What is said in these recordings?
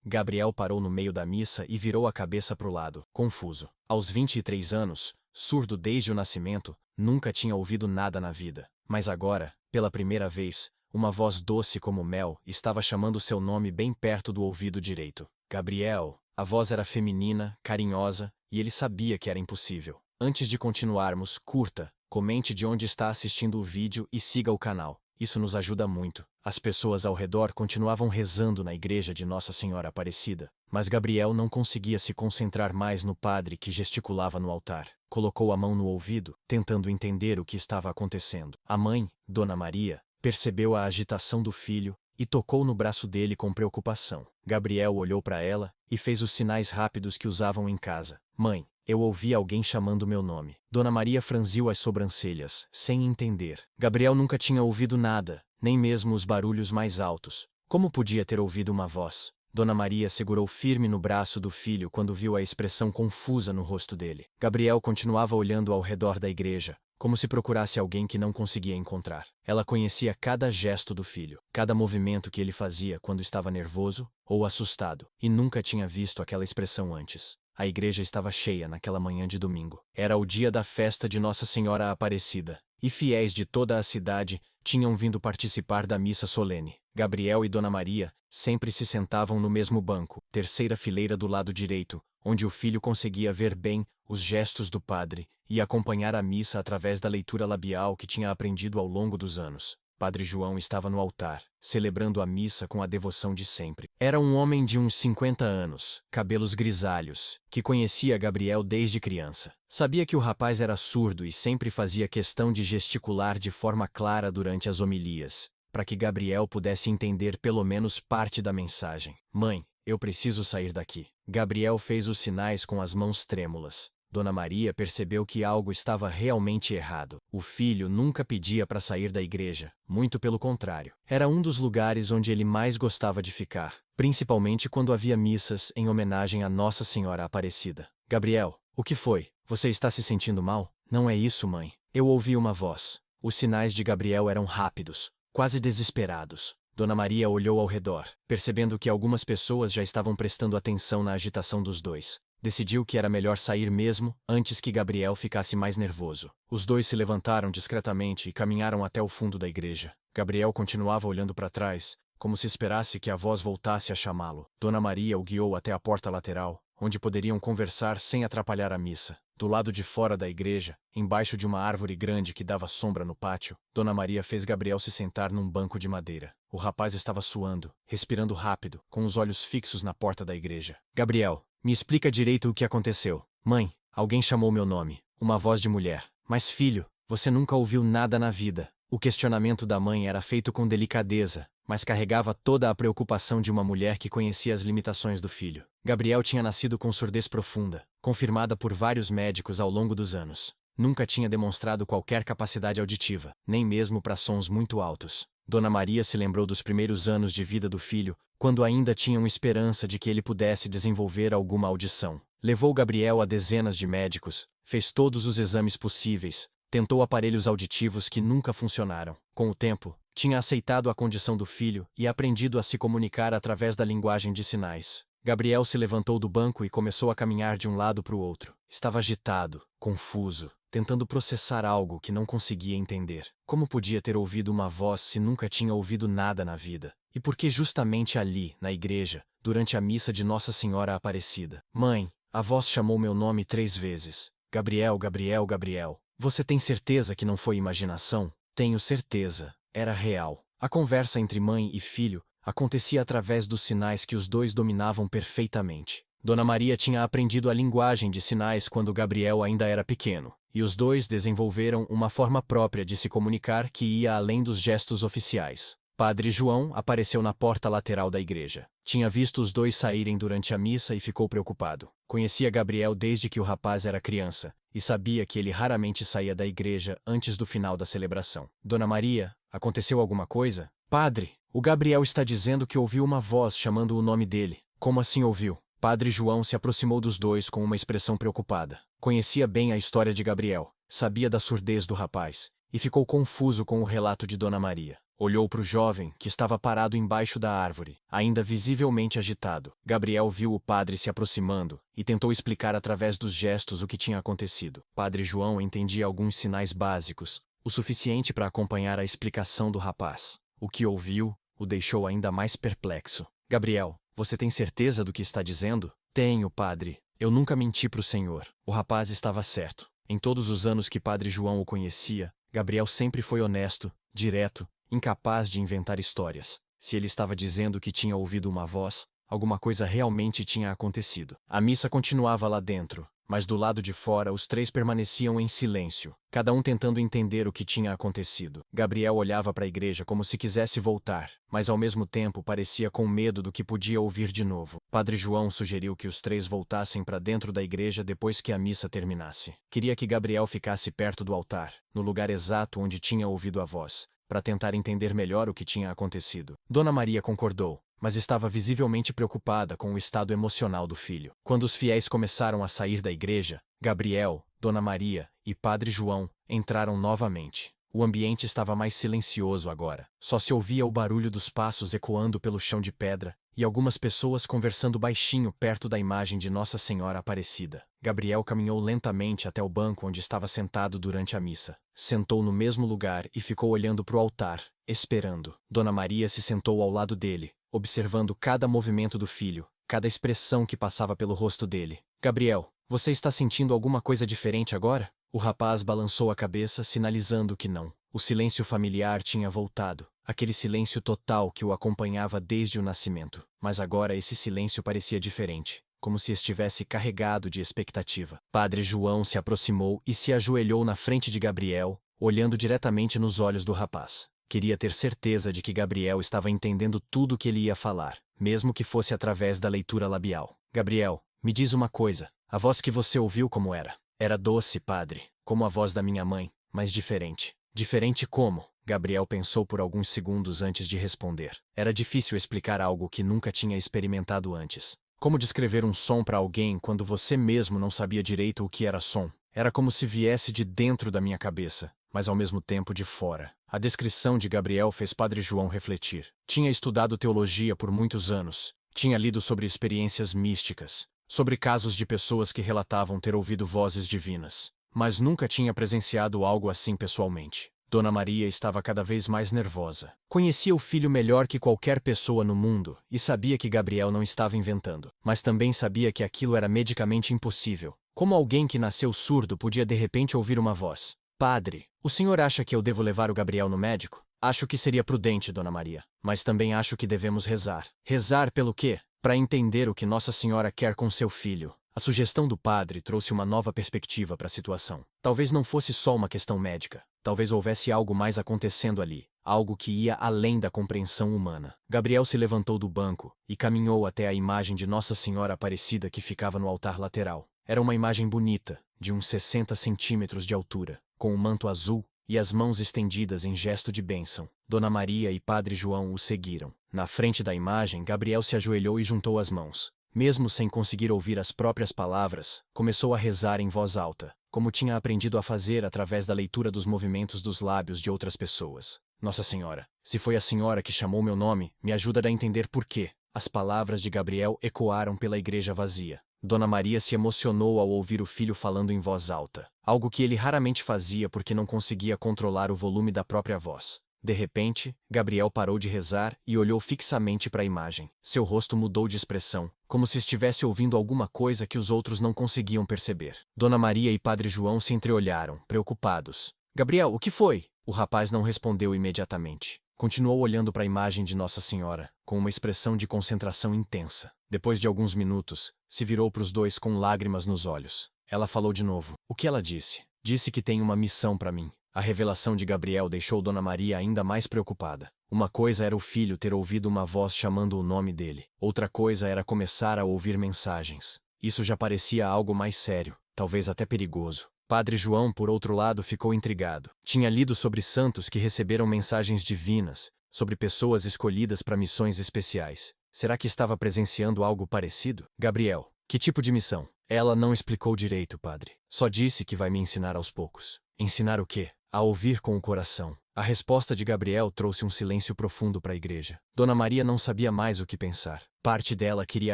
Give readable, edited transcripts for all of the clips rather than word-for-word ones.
Gabriel parou no meio da missa e virou a cabeça para o lado, confuso. Aos 23 anos, surdo desde o nascimento, nunca tinha ouvido nada na vida. Mas agora, pela primeira vez, uma voz doce como mel estava chamando seu nome bem perto do ouvido direito. Gabriel! A voz era feminina, carinhosa, e ele sabia que era impossível. Antes de continuarmos, curta, comente de onde está assistindo o vídeo e siga o canal. Isso nos ajuda muito. As pessoas ao redor continuavam rezando na igreja de Nossa Senhora Aparecida, mas Gabriel não conseguia se concentrar mais no padre que gesticulava no altar. Colocou a mão no ouvido, tentando entender o que estava acontecendo. A mãe, Dona Maria, percebeu a agitação do filho e tocou no braço dele com preocupação. Gabriel olhou para ela e fez os sinais rápidos que usavam em casa. Mãe, eu ouvi alguém chamando meu nome. Dona Maria franziu as sobrancelhas, sem entender. Gabriel nunca tinha ouvido nada, nem mesmo os barulhos mais altos. Como podia ter ouvido uma voz? Dona Maria segurou firme no braço do filho quando viu a expressão confusa no rosto dele. Gabriel continuava olhando ao redor da igreja, como se procurasse alguém que não conseguia encontrar. Ela conhecia cada gesto do filho, cada movimento que ele fazia quando estava nervoso ou assustado, e nunca tinha visto aquela expressão antes. A igreja estava cheia naquela manhã de domingo. Era o dia da festa de Nossa Senhora Aparecida, e fiéis de toda a cidade tinham vindo participar da missa solene. Gabriel e Dona Maria sempre se sentavam no mesmo banco, terceira fileira do lado direito, onde o filho conseguia ver bem os gestos do padre e acompanhar a missa através da leitura labial que tinha aprendido ao longo dos anos. Padre João estava no altar, celebrando a missa com a devoção de sempre. Era um homem de uns 50 anos, cabelos grisalhos, que conhecia Gabriel desde criança. Sabia que o rapaz era surdo e sempre fazia questão de gesticular de forma clara durante as homilias, para que Gabriel pudesse entender pelo menos parte da mensagem. Mãe, eu preciso sair daqui. Gabriel fez os sinais com as mãos trêmulas. Dona Maria percebeu que algo estava realmente errado. O filho nunca pedia para sair da igreja, muito pelo contrário. Era um dos lugares onde ele mais gostava de ficar, principalmente quando havia missas em homenagem a Nossa Senhora Aparecida. Gabriel, o que foi? Você está se sentindo mal? Não é isso, mãe. Eu ouvi uma voz. Os sinais de Gabriel eram rápidos, quase desesperados. Dona Maria olhou ao redor, percebendo que algumas pessoas já estavam prestando atenção na agitação dos dois. Decidiu que era melhor sair mesmo, antes que Gabriel ficasse mais nervoso. Os dois se levantaram discretamente e caminharam até o fundo da igreja. Gabriel continuava olhando para trás, como se esperasse que a voz voltasse a chamá-lo. Dona Maria o guiou até a porta lateral, onde poderiam conversar sem atrapalhar a missa. Do lado de fora da igreja, embaixo de uma árvore grande que dava sombra no pátio, Dona Maria fez Gabriel se sentar num banco de madeira. O rapaz estava suando, respirando rápido, com os olhos fixos na porta da igreja. Gabriel, me explica direito o que aconteceu. Mãe, alguém chamou meu nome. Uma voz de mulher. Mas filho, você nunca ouviu nada na vida. O questionamento da mãe era feito com delicadeza, mas carregava toda a preocupação de uma mulher que conhecia as limitações do filho. Gabriel tinha nascido com surdez profunda, confirmada por vários médicos ao longo dos anos. Nunca tinha demonstrado qualquer capacidade auditiva, nem mesmo para sons muito altos. Dona Maria se lembrou dos primeiros anos de vida do filho, quando ainda tinham esperança de que ele pudesse desenvolver alguma audição. Levou Gabriel a dezenas de médicos, fez todos os exames possíveis, tentou aparelhos auditivos que nunca funcionaram. Com o tempo, tinha aceitado a condição do filho e aprendido a se comunicar através da linguagem de sinais. Gabriel se levantou do banco e começou a caminhar de um lado para o outro. Estava agitado, confuso, tentando processar algo que não conseguia entender. Como podia ter ouvido uma voz se nunca tinha ouvido nada na vida? E por que justamente ali, na igreja, durante a missa de Nossa Senhora Aparecida? Mãe, a voz chamou meu nome 3 vezes. Gabriel, Gabriel, Gabriel. Você tem certeza que não foi imaginação? Tenho certeza. Era real. A conversa entre mãe e filho acontecia através dos sinais que os dois dominavam perfeitamente. Dona Maria tinha aprendido a linguagem de sinais quando Gabriel ainda era pequeno, e os dois desenvolveram uma forma própria de se comunicar que ia além dos gestos oficiais. Padre João apareceu na porta lateral da igreja. Tinha visto os dois saírem durante a missa e ficou preocupado. Conhecia Gabriel desde que o rapaz era criança, e sabia que ele raramente saía da igreja antes do final da celebração. Dona Maria, aconteceu alguma coisa? Padre, o Gabriel está dizendo que ouviu uma voz chamando o nome dele. Como assim ouviu? Padre João se aproximou dos dois com uma expressão preocupada. Conhecia bem a história de Gabriel, sabia da surdez do rapaz, e ficou confuso com o relato de Dona Maria. Olhou para o jovem, que estava parado embaixo da árvore, ainda visivelmente agitado. Gabriel viu o padre se aproximando e tentou explicar através dos gestos o que tinha acontecido. Padre João entendia alguns sinais básicos, o suficiente para acompanhar a explicação do rapaz. O que ouviu o deixou ainda mais perplexo. Gabriel, você tem certeza do que está dizendo? Tenho, padre. Eu nunca menti para o senhor. O rapaz estava certo. Em todos os anos que padre João o conhecia, Gabriel sempre foi honesto, direto, incapaz de inventar histórias. Se ele estava dizendo que tinha ouvido uma voz, alguma coisa realmente tinha acontecido. A missa continuava lá dentro, mas do lado de fora os três permaneciam em silêncio, cada um tentando entender o que tinha acontecido. Gabriel olhava para a igreja como se quisesse voltar, mas ao mesmo tempo parecia com medo do que podia ouvir de novo. Padre João sugeriu que os três voltassem para dentro da igreja depois que a missa terminasse. Queria que Gabriel ficasse perto do altar, no lugar exato onde tinha ouvido a voz, para tentar entender melhor o que tinha acontecido. Dona Maria concordou, mas estava visivelmente preocupada com o estado emocional do filho. Quando os fiéis começaram a sair da igreja, Gabriel, Dona Maria e Padre João entraram novamente. O ambiente estava mais silencioso agora. Só se ouvia o barulho dos passos ecoando pelo chão de pedra e algumas pessoas conversando baixinho perto da imagem de Nossa Senhora Aparecida. Gabriel caminhou lentamente até o banco onde estava sentado durante a missa. Sentou no mesmo lugar e ficou olhando para o altar, esperando. Dona Maria se sentou ao lado dele, observando cada movimento do filho, cada expressão que passava pelo rosto dele. Gabriel, você está sentindo alguma coisa diferente agora? O rapaz balançou a cabeça, sinalizando que não. O silêncio familiar tinha voltado, aquele silêncio total que o acompanhava desde o nascimento. Mas agora esse silêncio parecia diferente, como se estivesse carregado de expectativa. Padre João se aproximou e se ajoelhou na frente de Gabriel, olhando diretamente nos olhos do rapaz. Queria ter certeza de que Gabriel estava entendendo tudo o que ele ia falar, mesmo que fosse através da leitura labial. Gabriel, me diz uma coisa, a voz que você ouviu como era? Era doce, padre, como a voz da minha mãe, mas diferente. Diferente como? Gabriel pensou por alguns segundos antes de responder. Era difícil explicar algo que nunca tinha experimentado antes. Como descrever um som para alguém quando você mesmo não sabia direito o que era som? Era como se viesse de dentro da minha cabeça, mas ao mesmo tempo de fora. A descrição de Gabriel fez Padre João refletir. Tinha estudado teologia por muitos anos. Tinha lido sobre experiências místicas, sobre casos de pessoas que relatavam ter ouvido vozes divinas, mas nunca tinha presenciado algo assim pessoalmente. Dona Maria estava cada vez mais nervosa. Conhecia o filho melhor que qualquer pessoa no mundo e sabia que Gabriel não estava inventando, mas também sabia que aquilo era medicamente impossível. Como alguém que nasceu surdo podia de repente ouvir uma voz? Padre, o senhor acha que eu devo levar o Gabriel no médico? Acho que seria prudente, Dona Maria, mas também acho que devemos rezar. Rezar pelo quê? Para entender o que Nossa Senhora quer com seu filho. A sugestão do padre trouxe uma nova perspectiva para a situação. Talvez não fosse só uma questão médica. Talvez houvesse algo mais acontecendo ali, algo que ia além da compreensão humana. Gabriel se levantou do banco e caminhou até a imagem de Nossa Senhora Aparecida que ficava no altar lateral. Era uma imagem bonita, de uns 60 centímetros de altura, com um manto azul e as mãos estendidas em gesto de bênção. Dona Maria e Padre João o seguiram. Na frente da imagem, Gabriel se ajoelhou e juntou as mãos. Mesmo sem conseguir ouvir as próprias palavras, começou a rezar em voz alta, como tinha aprendido a fazer através da leitura dos movimentos dos lábios de outras pessoas. Nossa Senhora, se foi a senhora que chamou meu nome, me ajuda a entender por quê. As palavras de Gabriel ecoaram pela igreja vazia. Dona Maria se emocionou ao ouvir o filho falando em voz alta, algo que ele raramente fazia porque não conseguia controlar o volume da própria voz. De repente, Gabriel parou de rezar e olhou fixamente para a imagem. Seu rosto mudou de expressão, como se estivesse ouvindo alguma coisa que os outros não conseguiam perceber. Dona Maria e Padre João se entreolharam, preocupados. Gabriel, o que foi? O rapaz não respondeu imediatamente. Continuou olhando para a imagem de Nossa Senhora, com uma expressão de concentração intensa. Depois de alguns minutos, se virou para os dois com lágrimas nos olhos. Ela falou de novo. O que ela disse? Disse que tem uma missão para mim. A revelação de Gabriel deixou Dona Maria ainda mais preocupada. Uma coisa era o filho ter ouvido uma voz chamando o nome dele. Outra coisa era começar a ouvir mensagens. Isso já parecia algo mais sério, talvez até perigoso. Padre João, por outro lado, ficou intrigado. Tinha lido sobre santos que receberam mensagens divinas, sobre pessoas escolhidas para missões especiais. Será que estava presenciando algo parecido? Gabriel, que tipo de missão? Ela não explicou direito, padre. Só disse que vai me ensinar aos poucos. Ensinar o quê? A ouvir com o coração. A resposta de Gabriel trouxe um silêncio profundo para a igreja. Dona Maria não sabia mais o que pensar. Parte dela queria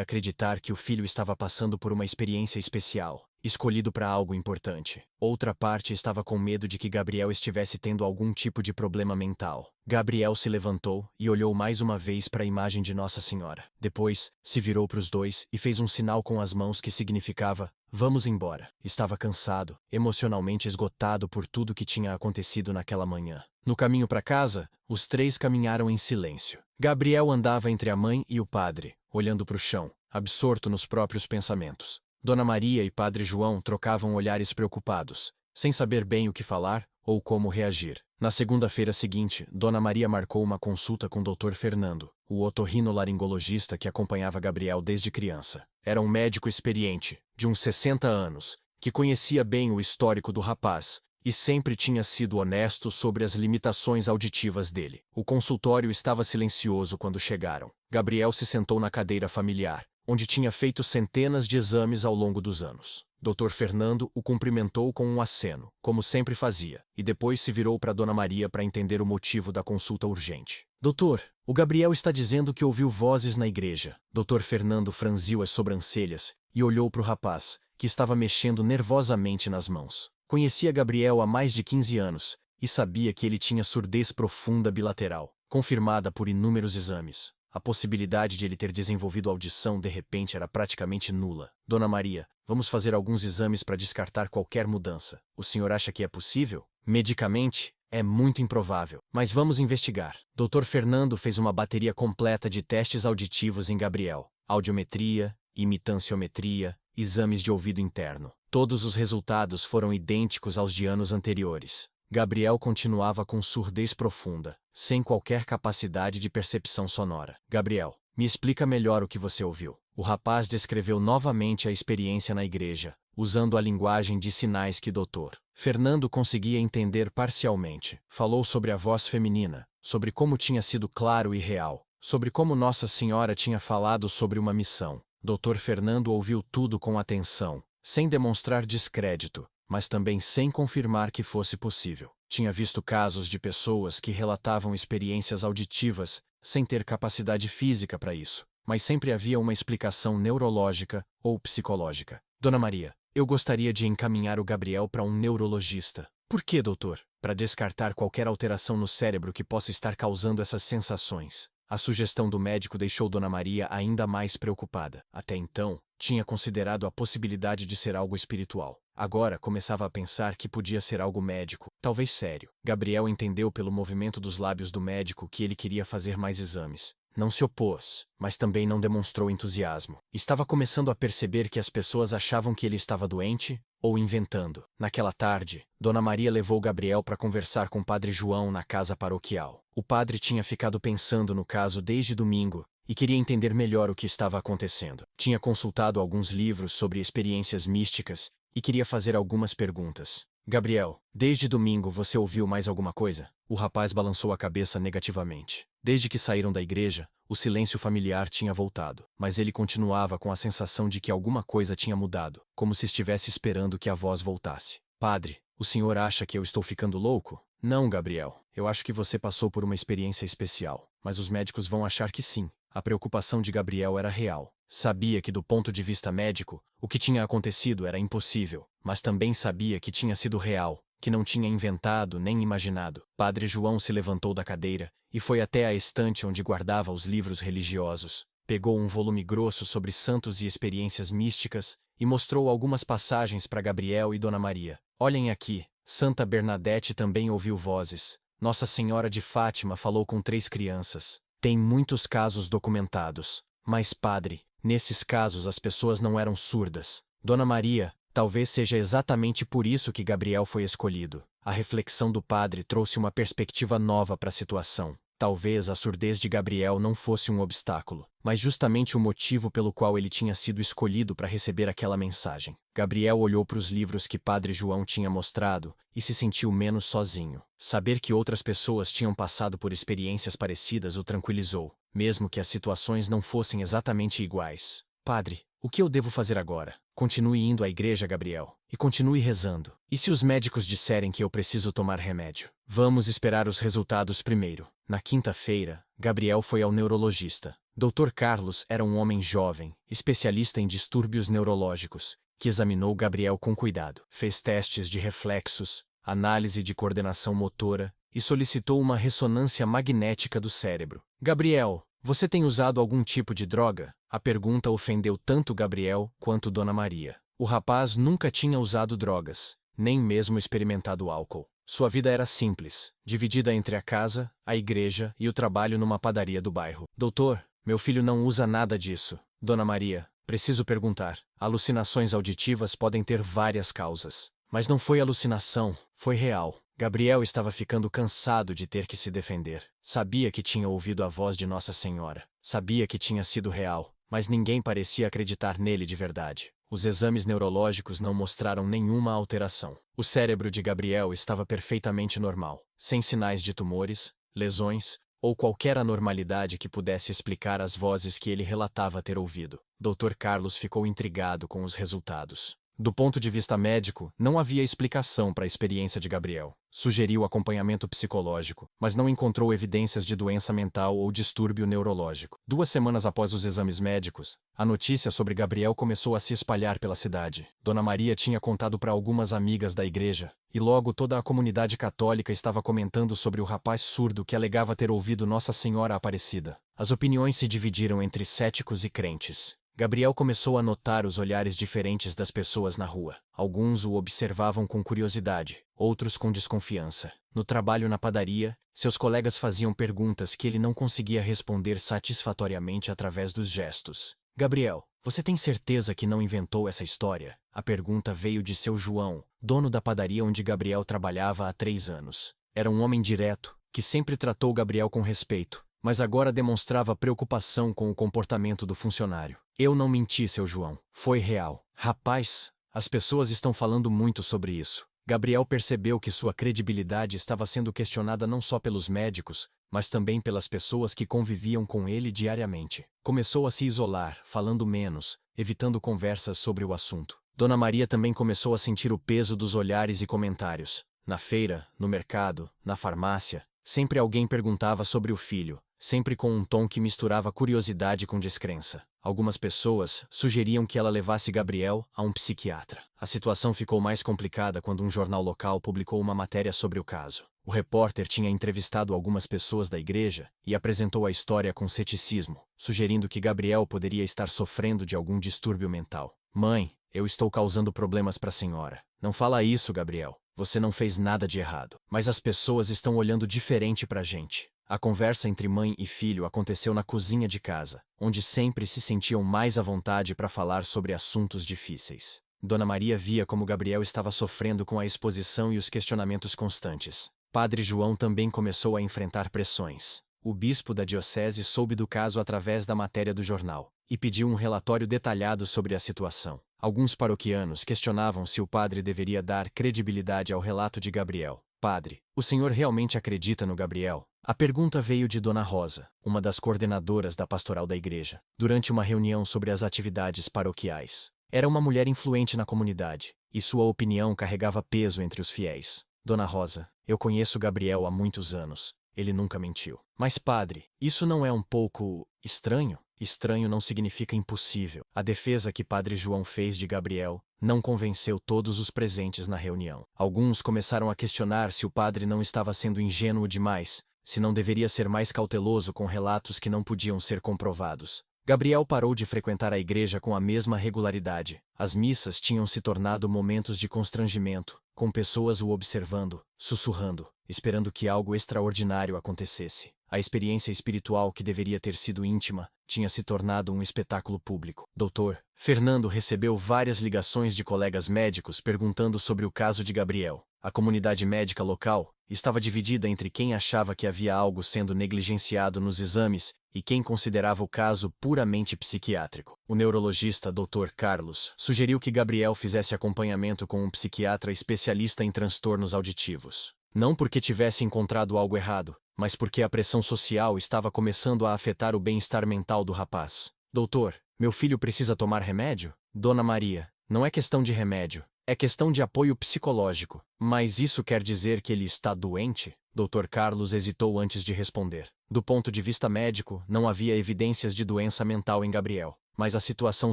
acreditar que o filho estava passando por uma experiência especial, escolhido para algo importante. Outra parte estava com medo de que Gabriel estivesse tendo algum tipo de problema mental. Gabriel se levantou e olhou mais uma vez para a imagem de Nossa Senhora. Depois, se virou para os dois e fez um sinal com as mãos que significava: vamos embora. Estava cansado, emocionalmente esgotado por tudo que tinha acontecido naquela manhã. No caminho para casa, os três caminharam em silêncio. Gabriel andava entre a mãe e o padre, olhando para o chão, absorto nos próprios pensamentos. Dona Maria e Padre João trocavam olhares preocupados, sem saber bem o que falar ou como reagir. Na segunda-feira seguinte, Dona Maria marcou uma consulta com o Dr. Fernando, o otorrinolaringologista que acompanhava Gabriel desde criança. Era um médico experiente, de uns 60 anos, que conhecia bem o histórico do rapaz e sempre tinha sido honesto sobre as limitações auditivas dele. O consultório estava silencioso quando chegaram. Gabriel se sentou na cadeira familiar, onde tinha feito centenas de exames ao longo dos anos. Dr. Fernando o cumprimentou com um aceno, como sempre fazia, e depois se virou para Dona Maria para entender o motivo da consulta urgente. Doutor, o Gabriel está dizendo que ouviu vozes na igreja. Dr. Fernando franziu as sobrancelhas e olhou para o rapaz, que estava mexendo nervosamente nas mãos. Conhecia Gabriel há mais de 15 anos e sabia que ele tinha surdez profunda bilateral, confirmada por inúmeros exames. A possibilidade de ele ter desenvolvido audição de repente era praticamente nula. Dona Maria, vamos fazer alguns exames para descartar qualquer mudança. O senhor acha que é possível? Medicamente, é muito improvável, mas vamos investigar. Dr. Fernando fez uma bateria completa de testes auditivos em Gabriel: audiometria, imitanciometria, exames de ouvido interno. Todos os resultados foram idênticos aos de anos anteriores. Gabriel continuava com surdez profunda, sem qualquer capacidade de percepção sonora. Gabriel, me explica melhor o que você ouviu. O rapaz descreveu novamente a experiência na igreja, usando a linguagem de sinais que Dr. Fernando conseguia entender parcialmente. Falou sobre a voz feminina, sobre como tinha sido claro e real, sobre como Nossa Senhora tinha falado sobre uma missão. Dr. Fernando ouviu tudo com atenção, sem demonstrar descrédito, mas também sem confirmar que fosse possível. Tinha visto casos de pessoas que relatavam experiências auditivas sem ter capacidade física para isso, mas sempre havia uma explicação neurológica ou psicológica. Dona Maria, eu gostaria de encaminhar o Gabriel para um neurologista. Por quê, doutor? Para descartar qualquer alteração no cérebro que possa estar causando essas sensações. A sugestão do médico deixou Dona Maria ainda mais preocupada. Até então, tinha considerado a possibilidade de ser algo espiritual. Agora começava a pensar que podia ser algo médico, talvez sério. Gabriel entendeu pelo movimento dos lábios do médico que ele queria fazer mais exames. Não se opôs, mas também não demonstrou entusiasmo. Estava começando a perceber que as pessoas achavam que ele estava doente ou inventando. Naquela tarde, Dona Maria levou Gabriel para conversar com Padre João na casa paroquial. O padre tinha ficado pensando no caso desde domingo e queria entender melhor o que estava acontecendo. Tinha consultado alguns livros sobre experiências místicas e queria fazer algumas perguntas. Gabriel, desde domingo você ouviu mais alguma coisa? O rapaz balançou a cabeça negativamente. Desde que saíram da igreja, o silêncio familiar tinha voltado, mas ele continuava com a sensação de que alguma coisa tinha mudado, como se estivesse esperando que a voz voltasse. Padre, o senhor acha que eu estou ficando louco? Não, Gabriel. Eu acho que você passou por uma experiência especial, mas os médicos vão achar que sim. A preocupação de Gabriel era real. Sabia que, do ponto de vista médico, o que tinha acontecido era impossível, mas também sabia que tinha sido real, que não tinha inventado nem imaginado. Padre João se levantou da cadeira e foi até a estante onde guardava os livros religiosos. Pegou um volume grosso sobre santos e experiências místicas e mostrou algumas passagens para Gabriel e Dona Maria. Olhem aqui, Santa Bernadette também ouviu vozes. Nossa Senhora de Fátima falou com 3 crianças. Tem muitos casos documentados. Mas, padre, nesses casos as pessoas não eram surdas. Dona Maria, talvez seja exatamente por isso que Gabriel foi escolhido. A reflexão do padre trouxe uma perspectiva nova para a situação. Talvez a surdez de Gabriel não fosse um obstáculo, mas justamente o motivo pelo qual ele tinha sido escolhido para receber aquela mensagem. Gabriel olhou para os livros que Padre João tinha mostrado e se sentiu menos sozinho. Saber que outras pessoas tinham passado por experiências parecidas o tranquilizou, mesmo que as situações não fossem exatamente iguais. Padre, o que eu devo fazer agora? Continue indo à igreja, Gabriel. e continue rezando. E se os médicos disserem que eu preciso tomar remédio? Vamos esperar os resultados primeiro. Na quinta-feira, Gabriel foi ao neurologista. Dr. Carlos era um homem jovem, especialista em distúrbios neurológicos, que examinou Gabriel com cuidado. Fez testes de reflexos, análise de coordenação motora e solicitou uma ressonância magnética do cérebro. Gabriel, você tem usado algum tipo de droga? A pergunta ofendeu tanto Gabriel quanto Dona Maria. O rapaz nunca tinha usado drogas, nem mesmo experimentado álcool. Sua vida era simples, dividida entre a casa, a igreja e o trabalho numa padaria do bairro. Doutor, meu filho não usa nada disso. Dona Maria, preciso perguntar. Alucinações auditivas podem ter várias causas. Mas não foi alucinação, foi real. Gabriel estava ficando cansado de ter que se defender. Sabia que tinha ouvido a voz de Nossa Senhora. Sabia que tinha sido real, mas ninguém parecia acreditar nele de verdade. Os exames neurológicos não mostraram nenhuma alteração. O cérebro de Gabriel estava perfeitamente normal, sem sinais de tumores, lesões ou qualquer anormalidade que pudesse explicar as vozes que ele relatava ter ouvido. Dr. Carlos ficou intrigado com os resultados. Do ponto de vista médico, não havia explicação para a experiência de Gabriel. Sugeriu acompanhamento psicológico, mas não encontrou evidências de doença mental ou distúrbio neurológico. 2 semanas após os exames médicos, a notícia sobre Gabriel começou a se espalhar pela cidade. Dona Maria tinha contado para algumas amigas da igreja, e logo toda a comunidade católica estava comentando sobre o rapaz surdo que alegava ter ouvido Nossa Senhora Aparecida. As opiniões se dividiram entre céticos e crentes. Gabriel começou a notar os olhares diferentes das pessoas na rua. Alguns o observavam com curiosidade, outros com desconfiança. No trabalho na padaria, seus colegas faziam perguntas que ele não conseguia responder satisfatoriamente através dos gestos. Gabriel, você tem certeza que não inventou essa história? A pergunta veio de seu João, dono da padaria onde Gabriel trabalhava há 3 anos. Era um homem direto, que sempre tratou Gabriel com respeito, mas agora demonstrava preocupação com o comportamento do funcionário. Eu não menti, seu João. Foi real. Rapaz, as pessoas estão falando muito sobre isso. Gabriel percebeu que sua credibilidade estava sendo questionada não só pelos médicos, mas também pelas pessoas que conviviam com ele diariamente. Começou a se isolar, falando menos, evitando conversas sobre o assunto. Dona Maria também começou a sentir o peso dos olhares e comentários. Na feira, no mercado, na farmácia, sempre alguém perguntava sobre o filho, sempre com um tom que misturava curiosidade com descrença. Algumas pessoas sugeriam que ela levasse Gabriel a um psiquiatra. A situação ficou mais complicada quando um jornal local publicou uma matéria sobre o caso. O repórter tinha entrevistado algumas pessoas da igreja e apresentou a história com ceticismo, sugerindo que Gabriel poderia estar sofrendo de algum distúrbio mental. Mãe, eu estou causando problemas para a senhora. Não fala isso, Gabriel. Você não fez nada de errado. Mas as pessoas estão olhando diferente para a gente. A conversa entre mãe e filho aconteceu na cozinha de casa, onde sempre se sentiam mais à vontade para falar sobre assuntos difíceis. Dona Maria via como Gabriel estava sofrendo com a exposição e os questionamentos constantes. Padre João também começou a enfrentar pressões. O bispo da diocese soube do caso através da matéria do jornal e pediu um relatório detalhado sobre a situação. Alguns paroquianos questionavam se o padre deveria dar credibilidade ao relato de Gabriel. Padre, o senhor realmente acredita no Gabriel? A pergunta veio de Dona Rosa, uma das coordenadoras da pastoral da igreja, durante uma reunião sobre as atividades paroquiais. Era uma mulher influente na comunidade, e sua opinião carregava peso entre os fiéis. Dona Rosa, eu conheço Gabriel há muitos anos. Ele nunca mentiu. Mas, padre, isso não é um pouco estranho? Estranho não significa impossível. A defesa que Padre João fez de Gabriel não convenceu todos os presentes na reunião. Alguns começaram a questionar se o padre não estava sendo ingênuo demais, se não deveria ser mais cauteloso com relatos que não podiam ser comprovados. Gabriel parou de frequentar a igreja com a mesma regularidade. As missas tinham se tornado momentos de constrangimento, com pessoas o observando, sussurrando, esperando que algo extraordinário acontecesse. A experiência espiritual que deveria ter sido íntima tinha se tornado um espetáculo público. Dr. Fernando recebeu várias ligações de colegas médicos perguntando sobre o caso de Gabriel. A comunidade médica local estava dividida entre quem achava que havia algo sendo negligenciado nos exames e quem considerava o caso puramente psiquiátrico. O neurologista Dr. Carlos sugeriu que Gabriel fizesse acompanhamento com um psiquiatra especialista em transtornos auditivos. Não porque tivesse encontrado algo errado, mas porque a pressão social estava começando a afetar o bem-estar mental do rapaz. Doutor, meu filho precisa tomar remédio? Dona Maria, não é questão de remédio, É questão de apoio psicológico. Mas isso quer dizer que ele está doente? Dr. Carlos hesitou antes de responder. Do ponto de vista médico, não havia evidências de doença mental em Gabriel. Mas a situação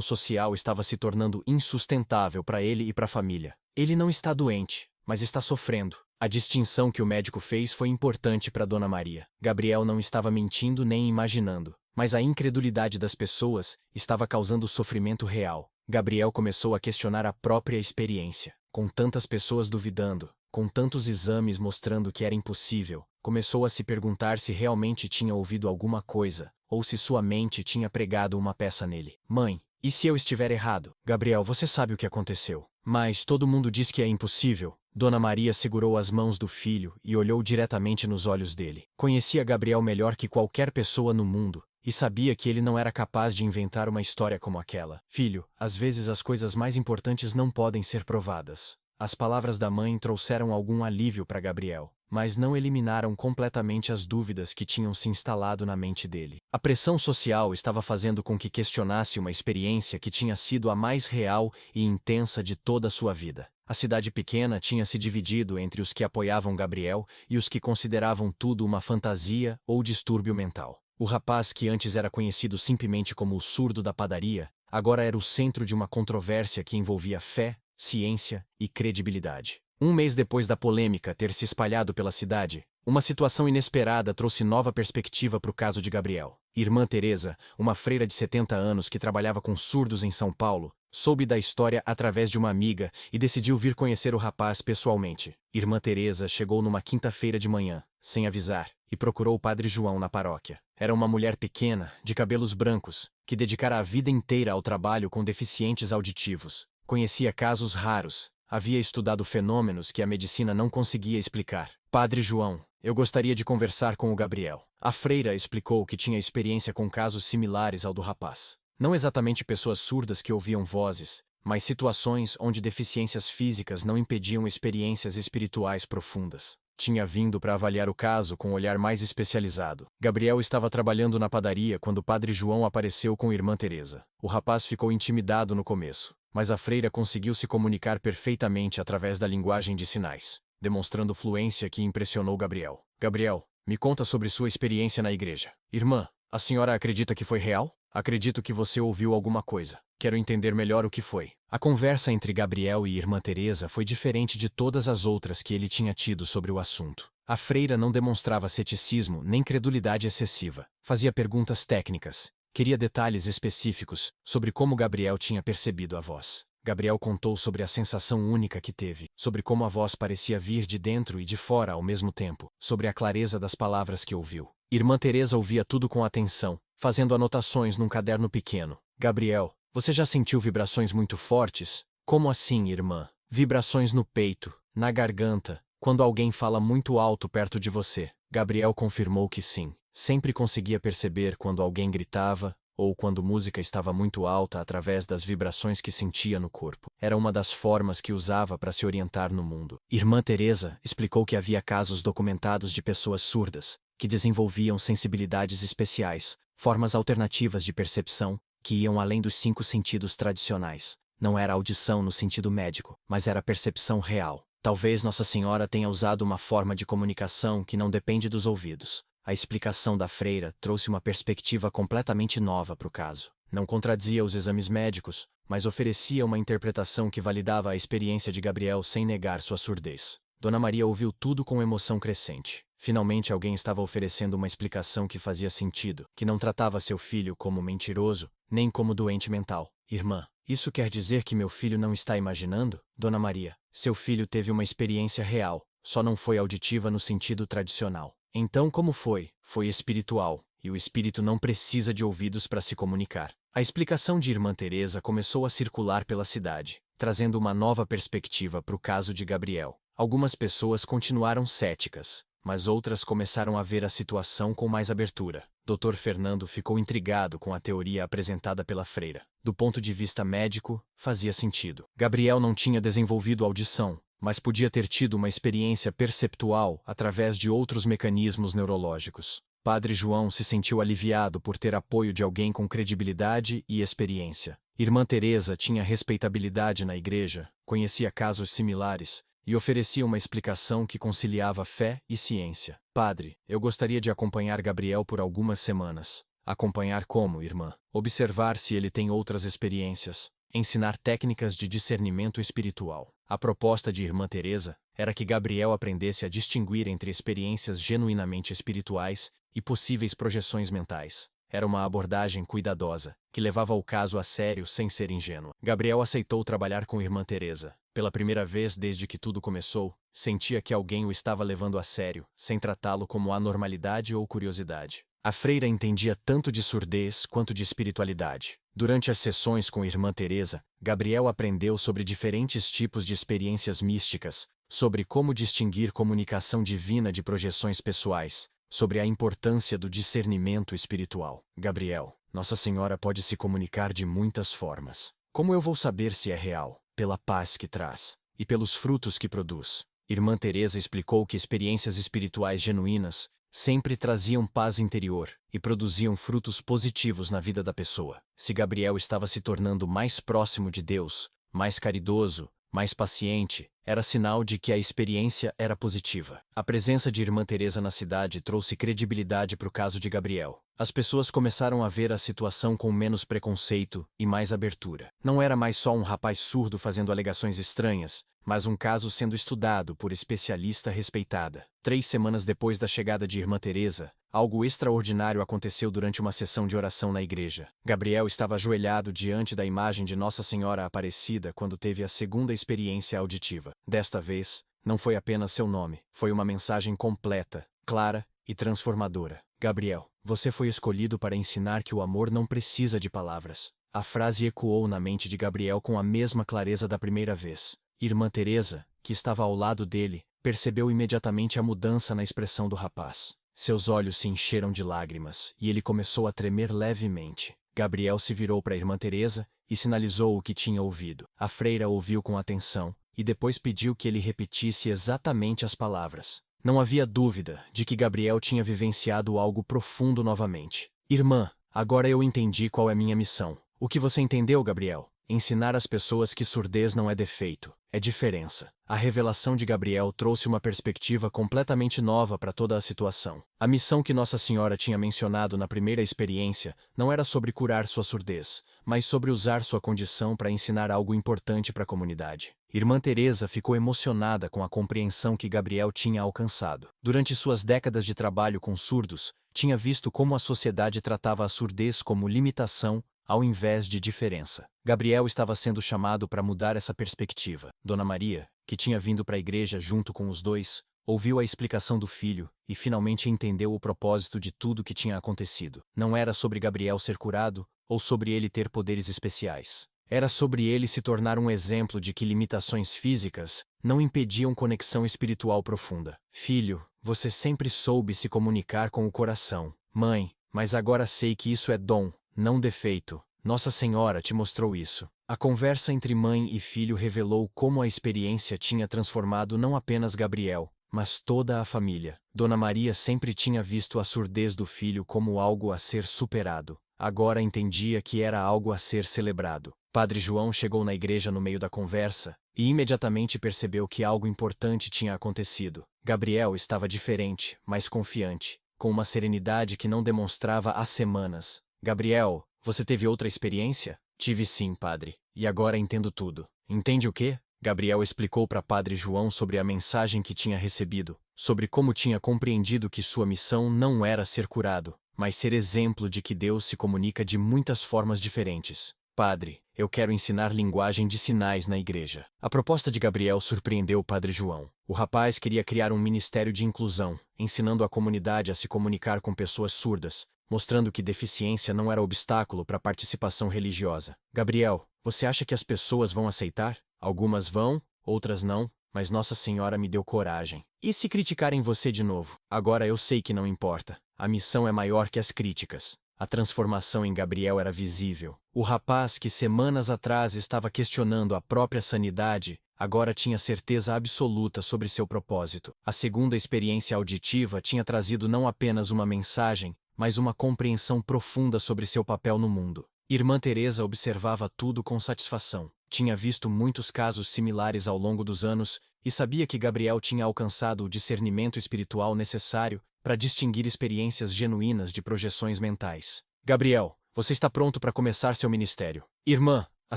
social estava se tornando insustentável para ele e para a família. Ele não está doente, mas está sofrendo. A distinção que o médico fez foi importante para Dona Maria. Gabriel não estava mentindo nem imaginando, mas a incredulidade das pessoas estava causando sofrimento real. Gabriel começou a questionar a própria experiência. Com tantas pessoas duvidando, com tantos exames mostrando que era impossível, começou a se perguntar se realmente tinha ouvido alguma coisa, ou se sua mente tinha pregado uma peça nele. Mãe, e se eu estiver errado? Gabriel, você sabe o que aconteceu. Mas todo mundo diz que é impossível. Dona Maria segurou as mãos do filho e olhou diretamente nos olhos dele. Conhecia Gabriel melhor que qualquer pessoa no mundo, e sabia que ele não era capaz de inventar uma história como aquela. Filho, às vezes as coisas mais importantes não podem ser provadas. As palavras da mãe trouxeram algum alívio para Gabriel, mas não eliminaram completamente as dúvidas que tinham se instalado na mente dele. A pressão social estava fazendo com que questionasse uma experiência que tinha sido a mais real e intensa de toda a sua vida. A cidade pequena tinha se dividido entre os que apoiavam Gabriel e os que consideravam tudo uma fantasia ou distúrbio mental. O rapaz que antes era conhecido simplesmente como o surdo da padaria, agora era o centro de uma controvérsia que envolvia fé, ciência e credibilidade. Um mês depois da polêmica ter se espalhado pela cidade, uma situação inesperada trouxe nova perspectiva para o caso de Gabriel. Irmã Teresa, uma freira de 70 anos que trabalhava com surdos em São Paulo, soube da história através de uma amiga e decidiu vir conhecer o rapaz pessoalmente. Irmã Teresa chegou numa quinta-feira de manhã, sem avisar, e procurou o Padre João na paróquia. Era uma mulher pequena, de cabelos brancos, que dedicara a vida inteira ao trabalho com deficientes auditivos. Conhecia casos raros, havia estudado fenômenos que a medicina não conseguia explicar. Padre João, eu gostaria de conversar com o Gabriel. A freira explicou que tinha experiência com casos similares ao do rapaz. Não exatamente pessoas surdas que ouviam vozes, mas situações onde deficiências físicas não impediam experiências espirituais profundas. Tinha vindo para avaliar o caso com um olhar mais especializado. Gabriel estava trabalhando na padaria quando o Padre João apareceu com Irmã Teresa. O rapaz ficou intimidado no começo, mas a freira conseguiu se comunicar perfeitamente através da linguagem de sinais, demonstrando fluência que impressionou Gabriel. Gabriel, me conta sobre sua experiência na igreja. Irmã, a senhora acredita que foi real? Acredito que você ouviu alguma coisa. Quero entender melhor o que foi. A conversa entre Gabriel e Irmã Teresa foi diferente de todas as outras que ele tinha tido sobre o assunto. A freira não demonstrava ceticismo nem credulidade excessiva. Fazia perguntas técnicas. Queria detalhes específicos sobre como Gabriel tinha percebido a voz. Gabriel contou sobre a sensação única que teve, sobre como a voz parecia vir de dentro e de fora ao mesmo tempo, sobre a clareza das palavras que ouviu. Irmã Teresa ouvia tudo com atenção, fazendo anotações num caderno pequeno. Gabriel, você já sentiu vibrações muito fortes? Como assim, irmã? Vibrações no peito, na garganta, quando alguém fala muito alto perto de você. Gabriel confirmou que sim. Sempre conseguia perceber quando alguém gritava, ou quando música estava muito alta através das vibrações que sentia no corpo. Era uma das formas que usava para se orientar no mundo. Irmã Teresa explicou que havia casos documentados de pessoas surdas, que desenvolviam sensibilidades especiais, formas alternativas de percepção, que iam além dos 5 sentidos tradicionais. Não era audição no sentido médico, mas era percepção real. Talvez Nossa Senhora tenha usado uma forma de comunicação que não depende dos ouvidos. A explicação da freira trouxe uma perspectiva completamente nova para o caso. Não contradizia os exames médicos, mas oferecia uma interpretação que validava a experiência de Gabriel sem negar sua surdez. Dona Maria ouviu tudo com emoção crescente. Finalmente alguém estava oferecendo uma explicação que fazia sentido, que não tratava seu filho como mentiroso, nem como doente mental. Irmã, isso quer dizer que meu filho não está imaginando? Dona Maria, seu filho teve uma experiência real, só não foi auditiva no sentido tradicional. Então como foi? Foi espiritual, e o espírito não precisa de ouvidos para se comunicar. A explicação de Irmã Teresa começou a circular pela cidade, trazendo uma nova perspectiva para o caso de Gabriel. Algumas pessoas continuaram céticas, mas outras começaram a ver a situação com mais abertura. Dr. Fernando ficou intrigado com a teoria apresentada pela freira. Do ponto de vista médico, fazia sentido. Gabriel não tinha desenvolvido audição, mas podia ter tido uma experiência perceptual através de outros mecanismos neurológicos. Padre João se sentiu aliviado por ter apoio de alguém com credibilidade e experiência. Irmã Teresa tinha respeitabilidade na igreja, conhecia casos similares e oferecia uma explicação que conciliava fé e ciência. Padre, eu gostaria de acompanhar Gabriel por algumas semanas. Acompanhar como, irmã? Observar se ele tem outras experiências. Ensinar técnicas de discernimento espiritual. A proposta de Irmã Teresa era que Gabriel aprendesse a distinguir entre experiências genuinamente espirituais e possíveis projeções mentais. Era uma abordagem cuidadosa, que levava o caso a sério sem ser ingênua. Gabriel aceitou trabalhar com Irmã Teresa. Pela primeira vez desde que tudo começou, sentia que alguém o estava levando a sério, sem tratá-lo como anormalidade ou curiosidade. A freira entendia tanto de surdez quanto de espiritualidade. Durante as sessões com Irmã Teresa, Gabriel aprendeu sobre diferentes tipos de experiências místicas, sobre como distinguir comunicação divina de projeções pessoais, sobre a importância do discernimento espiritual. Gabriel, Nossa Senhora pode se comunicar de muitas formas. Como eu vou saber se é real? Pela paz que traz e pelos frutos que produz. Irmã Teresa explicou que experiências espirituais genuínas sempre traziam paz interior e produziam frutos positivos na vida da pessoa. Se Gabriel estava se tornando mais próximo de Deus, mais caridoso, mais paciente, era sinal de que a experiência era positiva. A presença de Irmã Teresa na cidade trouxe credibilidade para o caso de Gabriel. As pessoas começaram a ver a situação com menos preconceito e mais abertura. Não era mais só um rapaz surdo fazendo alegações estranhas, mas um caso sendo estudado por especialista respeitada. 3 semanas depois da chegada de Irmã Teresa, algo extraordinário aconteceu durante uma sessão de oração na igreja. Gabriel estava ajoelhado diante da imagem de Nossa Senhora Aparecida quando teve a segunda experiência auditiva. Desta vez, não foi apenas seu nome, foi uma mensagem completa, clara e transformadora. Gabriel, você foi escolhido para ensinar que o amor não precisa de palavras. A frase ecoou na mente de Gabriel com a mesma clareza da primeira vez. Irmã Teresa, que estava ao lado dele, percebeu imediatamente a mudança na expressão do rapaz. Seus olhos se encheram de lágrimas e ele começou a tremer levemente. Gabriel se virou para Irmã Teresa e sinalizou o que tinha ouvido. A freira ouviu com atenção e depois pediu que ele repetisse exatamente as palavras. Não havia dúvida de que Gabriel tinha vivenciado algo profundo novamente. Irmã, agora eu entendi qual é minha missão. O que você entendeu, Gabriel? Ensinar às pessoas que surdez não é defeito, é diferença. A revelação de Gabriel trouxe uma perspectiva completamente nova para toda a situação. A missão que Nossa Senhora tinha mencionado na primeira experiência não era sobre curar sua surdez, mas sobre usar sua condição para ensinar algo importante para a comunidade. Irmã Teresa ficou emocionada com a compreensão que Gabriel tinha alcançado. Durante suas décadas de trabalho com surdos, tinha visto como a sociedade tratava a surdez como limitação, ao invés de diferença. Gabriel estava sendo chamado para mudar essa perspectiva. Dona Maria, que tinha vindo para a igreja junto com os dois, ouviu a explicação do filho e finalmente entendeu o propósito de tudo que tinha acontecido. Não era sobre Gabriel ser curado ou sobre ele ter poderes especiais. Era sobre ele se tornar um exemplo de que limitações físicas não impediam conexão espiritual profunda. Filho, você sempre soube se comunicar com o coração. Mãe, mas agora sei que isso é dom, não defeito. Nossa Senhora te mostrou isso. A conversa entre mãe e filho revelou como a experiência tinha transformado não apenas Gabriel, mas toda a família. Dona Maria sempre tinha visto a surdez do filho como algo a ser superado. Agora entendia que era algo a ser celebrado. Padre João chegou na igreja no meio da conversa e imediatamente percebeu que algo importante tinha acontecido. Gabriel estava diferente, mais confiante, com uma serenidade que não demonstrava há semanas. Gabriel, você teve outra experiência? Tive sim, padre. E agora entendo tudo. Entende o quê? Gabriel explicou para Padre João sobre a mensagem que tinha recebido, sobre como tinha compreendido que sua missão não era ser curado, mas ser exemplo de que Deus se comunica de muitas formas diferentes. Padre, eu quero ensinar linguagem de sinais na igreja. A proposta de Gabriel surpreendeu o Padre João. O rapaz queria criar um ministério de inclusão, ensinando a comunidade a se comunicar com pessoas surdas, mostrando que deficiência não era obstáculo para a participação religiosa. Gabriel, você acha que as pessoas vão aceitar? Algumas vão, outras não, mas Nossa Senhora me deu coragem. E se criticarem você de novo? Agora eu sei que não importa. A missão é maior que as críticas. A transformação em Gabriel era visível. O rapaz que semanas atrás estava questionando a própria sanidade, agora tinha certeza absoluta sobre seu propósito. A segunda experiência auditiva tinha trazido não apenas uma mensagem, mas uma compreensão profunda sobre seu papel no mundo. Irmã Teresa observava tudo com satisfação. Tinha visto muitos casos similares ao longo dos anos e sabia que Gabriel tinha alcançado o discernimento espiritual necessário para distinguir experiências genuínas de projeções mentais. Gabriel, você está pronto para começar seu ministério. Irmã, a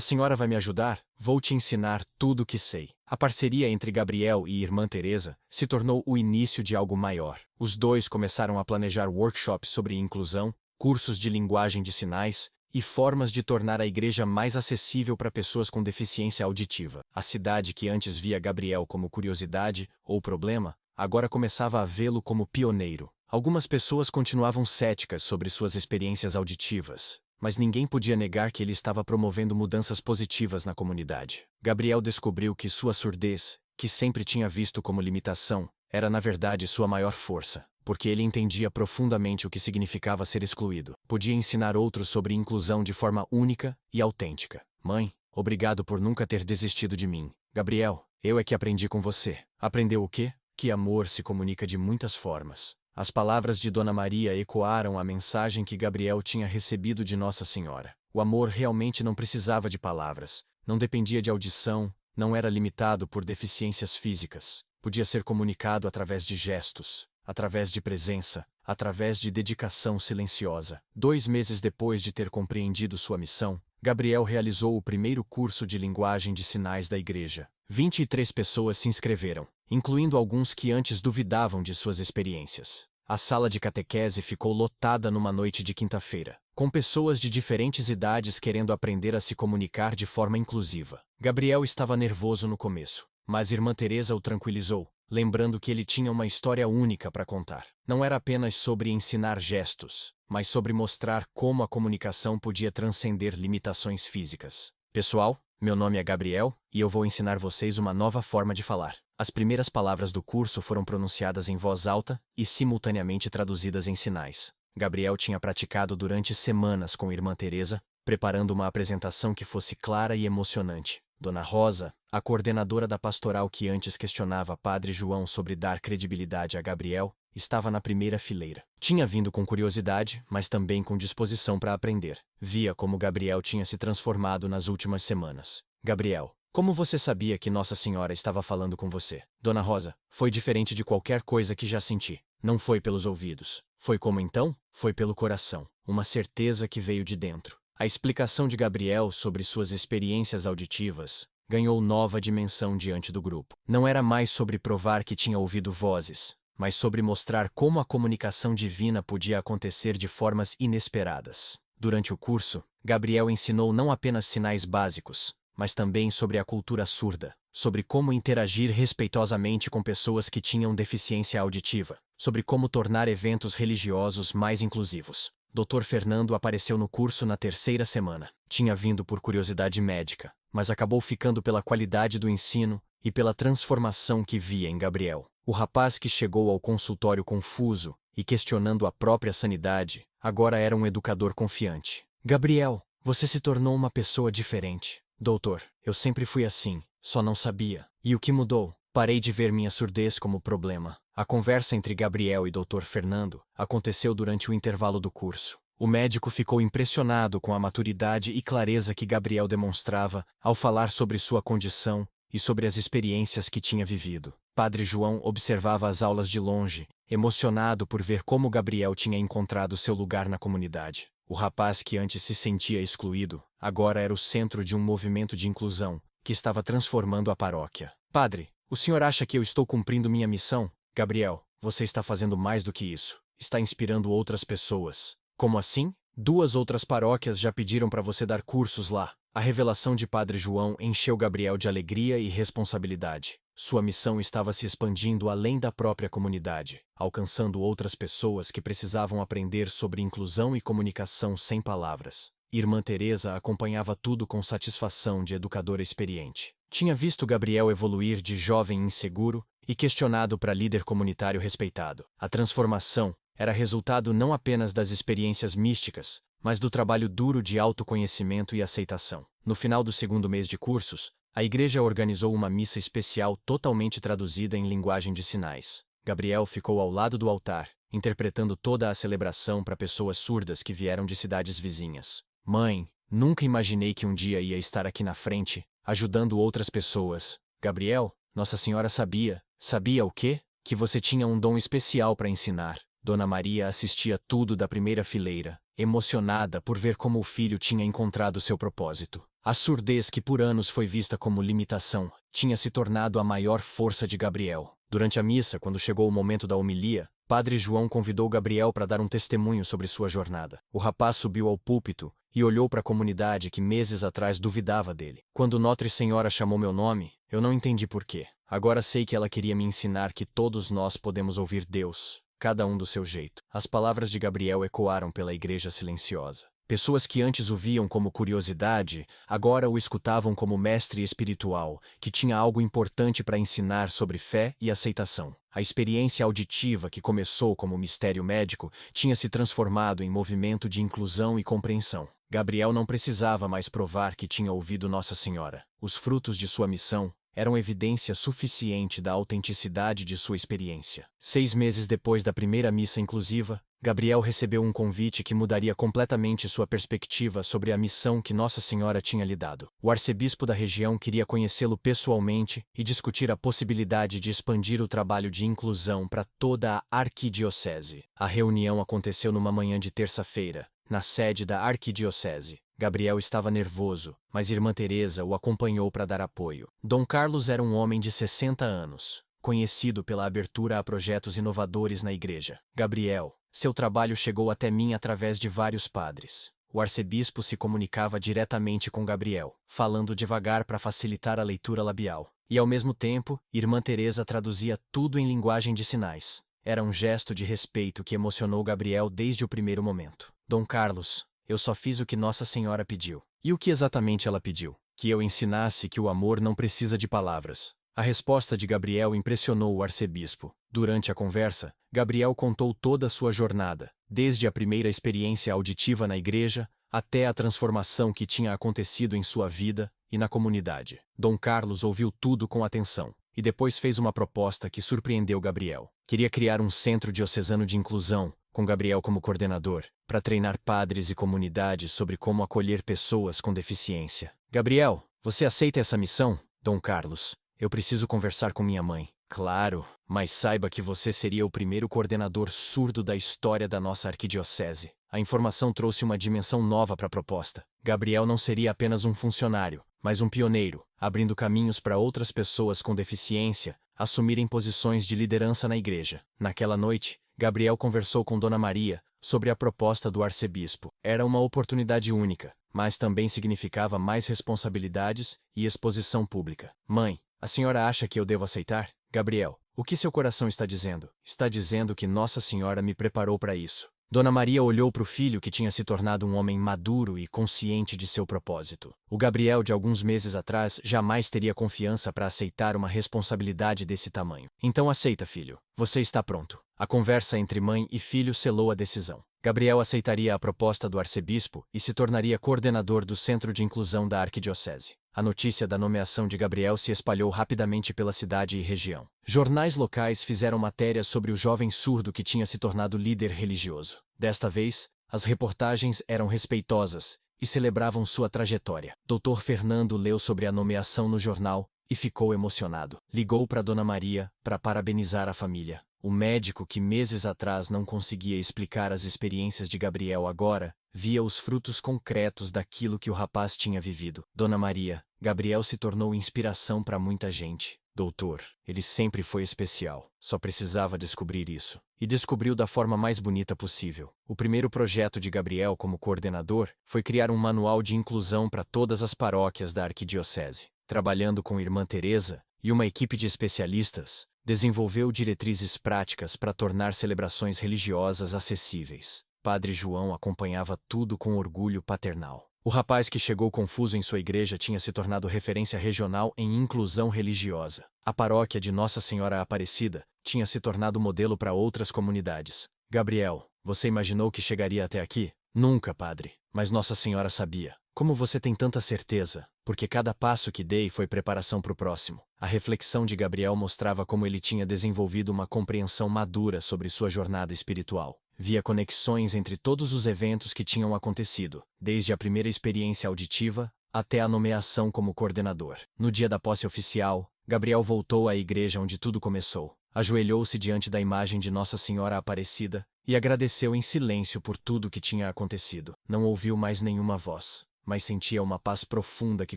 senhora vai me ajudar? Vou te ensinar tudo o que sei. A parceria entre Gabriel e Irmã Teresa se tornou o início de algo maior. Os dois começaram a planejar workshops sobre inclusão, cursos de linguagem de sinais e formas de tornar a igreja mais acessível para pessoas com deficiência auditiva. A cidade que antes via Gabriel como curiosidade ou problema, agora começava a vê-lo como pioneiro. Algumas pessoas continuavam céticas sobre suas experiências auditivas, mas ninguém podia negar que ele estava promovendo mudanças positivas na comunidade. Gabriel descobriu que sua surdez, que sempre tinha visto como limitação, era na verdade sua maior força, porque ele entendia profundamente o que significava ser excluído. Podia ensinar outros sobre inclusão de forma única e autêntica. Mãe, obrigado por nunca ter desistido de mim. Gabriel, eu é que aprendi com você. Aprendeu o quê? Que amor se comunica de muitas formas. As palavras de Dona Maria ecoaram a mensagem que Gabriel tinha recebido de Nossa Senhora. O amor realmente não precisava de palavras, não dependia de audição, não era limitado por deficiências físicas. Podia ser comunicado através de gestos, através de presença, através de dedicação silenciosa. 2 meses depois de ter compreendido sua missão, Gabriel realizou o primeiro curso de linguagem de sinais da igreja. 23 pessoas se inscreveram, incluindo alguns que antes duvidavam de suas experiências. A sala de catequese ficou lotada numa noite de quinta-feira, com pessoas de diferentes idades querendo aprender a se comunicar de forma inclusiva. Gabriel estava nervoso no começo, mas Irmã Teresa o tranquilizou, lembrando que ele tinha uma história única para contar. Não era apenas sobre ensinar gestos, mas sobre mostrar como a comunicação podia transcender limitações físicas. Pessoal, meu nome é Gabriel e eu vou ensinar vocês uma nova forma de falar. As primeiras palavras do curso foram pronunciadas em voz alta e simultaneamente traduzidas em sinais. Gabriel tinha praticado durante semanas com Irmã Teresa, preparando uma apresentação que fosse clara e emocionante. Dona Rosa, a coordenadora da pastoral que antes questionava Padre João sobre dar credibilidade a Gabriel, estava na primeira fileira. Tinha vindo com curiosidade, mas também com disposição para aprender. Via como Gabriel tinha se transformado nas últimas semanas. Gabriel, como você sabia que Nossa Senhora estava falando com você? Dona Rosa, foi diferente de qualquer coisa que já senti. Não foi pelos ouvidos. Foi como então? Foi pelo coração. Uma certeza que veio de dentro. A explicação de Gabriel sobre suas experiências auditivas ganhou nova dimensão diante do grupo. Não era mais sobre provar que tinha ouvido vozes, mas sobre mostrar como a comunicação divina podia acontecer de formas inesperadas. Durante o curso, Gabriel ensinou não apenas sinais básicos, mas também sobre a cultura surda, sobre como interagir respeitosamente com pessoas que tinham deficiência auditiva, sobre como tornar eventos religiosos mais inclusivos. Dr. Fernando apareceu no curso na 3ª semana. Tinha vindo por curiosidade médica, mas acabou ficando pela qualidade do ensino e pela transformação que via em Gabriel. O rapaz que chegou ao consultório confuso e questionando a própria sanidade, agora era um educador confiante. Gabriel, você se tornou uma pessoa diferente. Doutor, eu sempre fui assim, só não sabia. E o que mudou? Parei de ver minha surdez como problema. A conversa entre Gabriel e Dr. Fernando aconteceu durante o intervalo do curso. O médico ficou impressionado com a maturidade e clareza que Gabriel demonstrava ao falar sobre sua condição e sobre as experiências que tinha vivido. Padre João observava as aulas de longe, emocionado por ver como Gabriel tinha encontrado seu lugar na comunidade. O rapaz que antes se sentia excluído, agora era o centro de um movimento de inclusão que estava transformando a paróquia. Padre, o senhor acha que eu estou cumprindo minha missão? Gabriel, você está fazendo mais do que isso. Está inspirando outras pessoas. Como assim? 2 outras paróquias já pediram para você dar cursos lá. A revelação de Padre João encheu Gabriel de alegria e responsabilidade. Sua missão estava se expandindo além da própria comunidade, alcançando outras pessoas que precisavam aprender sobre inclusão e comunicação sem palavras. Irmã Teresa acompanhava tudo com satisfação de educadora experiente. Tinha visto Gabriel evoluir de jovem inseguro e questionado para líder comunitário respeitado. A transformação era resultado não apenas das experiências místicas, mas do trabalho duro de autoconhecimento e aceitação. No final do 2º mês de cursos, a igreja organizou uma missa especial totalmente traduzida em linguagem de sinais. Gabriel ficou ao lado do altar, interpretando toda a celebração para pessoas surdas que vieram de cidades vizinhas. Mãe, nunca imaginei que um dia ia estar aqui na frente, ajudando outras pessoas. Gabriel, Nossa Senhora sabia. Sabia o quê? Que você tinha um dom especial para ensinar. Dona Maria assistia tudo da primeira fileira, emocionada por ver como o filho tinha encontrado seu propósito. A surdez que por anos foi vista como limitação, tinha se tornado a maior força de Gabriel. Durante a missa, quando chegou o momento da homilia, Padre João convidou Gabriel para dar um testemunho sobre sua jornada. O rapaz subiu ao púlpito e olhou para a comunidade que meses atrás duvidava dele. Quando Notre Senhora chamou meu nome, eu não entendi por quê. Agora sei que ela queria me ensinar que todos nós podemos ouvir Deus, cada um do seu jeito. As palavras de Gabriel ecoaram pela igreja silenciosa. Pessoas que antes o viam como curiosidade, agora o escutavam como mestre espiritual, que tinha algo importante para ensinar sobre fé e aceitação. A experiência auditiva que começou como mistério médico tinha se transformado em movimento de inclusão e compreensão. Gabriel não precisava mais provar que tinha ouvido Nossa Senhora. Os frutos de sua missão eram evidência suficiente da autenticidade de sua experiência. 6 meses depois da primeira missa inclusiva, Gabriel recebeu um convite que mudaria completamente sua perspectiva sobre a missão que Nossa Senhora tinha lhe dado. O arcebispo da região queria conhecê-lo pessoalmente e discutir a possibilidade de expandir o trabalho de inclusão para toda a arquidiocese. A reunião aconteceu numa manhã de terça-feira, na sede da arquidiocese. Gabriel estava nervoso, mas Irmã Teresa o acompanhou para dar apoio. Dom Carlos era um homem de 60 anos, conhecido pela abertura a projetos inovadores na igreja. Gabriel, seu trabalho chegou até mim através de vários padres. O arcebispo se comunicava diretamente com Gabriel, falando devagar para facilitar a leitura labial. E ao mesmo tempo, Irmã Teresa traduzia tudo em linguagem de sinais. Era um gesto de respeito que emocionou Gabriel desde o primeiro momento. Dom Carlos, eu só fiz o que Nossa Senhora pediu. E o que exatamente ela pediu? Que eu ensinasse que o amor não precisa de palavras. A resposta de Gabriel impressionou o arcebispo. Durante a conversa, Gabriel contou toda a sua jornada, desde a primeira experiência auditiva na igreja, até a transformação que tinha acontecido em sua vida e na comunidade. Dom Carlos ouviu tudo com atenção, e depois fez uma proposta que surpreendeu Gabriel. Queria criar um centro diocesano de inclusão, com Gabriel como coordenador, para treinar padres e comunidades sobre como acolher pessoas com deficiência. Gabriel, você aceita essa missão? Dom Carlos, eu preciso conversar com minha mãe. Claro, mas saiba que você seria o primeiro coordenador surdo da história da nossa arquidiocese. A informação trouxe uma dimensão nova para a proposta. Gabriel não seria apenas um funcionário, mas um pioneiro, abrindo caminhos para outras pessoas com deficiência assumirem posições de liderança na igreja. Naquela noite, Gabriel conversou com Dona Maria sobre a proposta do arcebispo. Era uma oportunidade única, mas também significava mais responsabilidades e exposição pública. Mãe, a senhora acha que eu devo aceitar? Gabriel, o que seu coração está dizendo? Está dizendo que Nossa Senhora me preparou para isso. Dona Maria olhou para o filho que tinha se tornado um homem maduro e consciente de seu propósito. O Gabriel de alguns meses atrás jamais teria confiança para aceitar uma responsabilidade desse tamanho. Então aceita, filho. Você está pronto. A conversa entre mãe e filho selou a decisão. Gabriel aceitaria a proposta do arcebispo e se tornaria coordenador do Centro de Inclusão da Arquidiocese. A notícia da nomeação de Gabriel se espalhou rapidamente pela cidade e região. Jornais locais fizeram matérias sobre o jovem surdo que tinha se tornado líder religioso. Desta vez, as reportagens eram respeitosas e celebravam sua trajetória. Dr. Fernando leu sobre a nomeação no jornal e ficou emocionado. Ligou para Dona Maria para parabenizar a família. O médico que meses atrás não conseguia explicar as experiências de Gabriel agora via os frutos concretos daquilo que o rapaz tinha vivido. Dona Maria, Gabriel se tornou inspiração para muita gente. Doutor, ele sempre foi especial. Só precisava descobrir isso. E descobriu da forma mais bonita possível. O primeiro projeto de Gabriel como coordenador foi criar um manual de inclusão para todas as paróquias da arquidiocese. Trabalhando com Irmã Teresa e uma equipe de especialistas, desenvolveu diretrizes práticas para tornar celebrações religiosas acessíveis. Padre João acompanhava tudo com orgulho paternal. O rapaz que chegou confuso em sua igreja tinha se tornado referência regional em inclusão religiosa. A paróquia de Nossa Senhora Aparecida tinha se tornado modelo para outras comunidades. Gabriel, você imaginou que chegaria até aqui? Nunca, padre. Mas Nossa Senhora sabia. Como você tem tanta certeza? porque cada passo que dei foi preparação para o próximo. A reflexão de Gabriel mostrava como ele tinha desenvolvido uma compreensão madura sobre sua jornada espiritual. Via conexões entre todos os eventos que tinham acontecido, desde a primeira experiência auditiva até a nomeação como coordenador. No dia da posse oficial, Gabriel voltou à igreja onde tudo começou. Ajoelhou-se diante da imagem de Nossa Senhora Aparecida e agradeceu em silêncio por tudo que tinha acontecido. Não ouviu mais nenhuma voz, mas sentia uma paz profunda que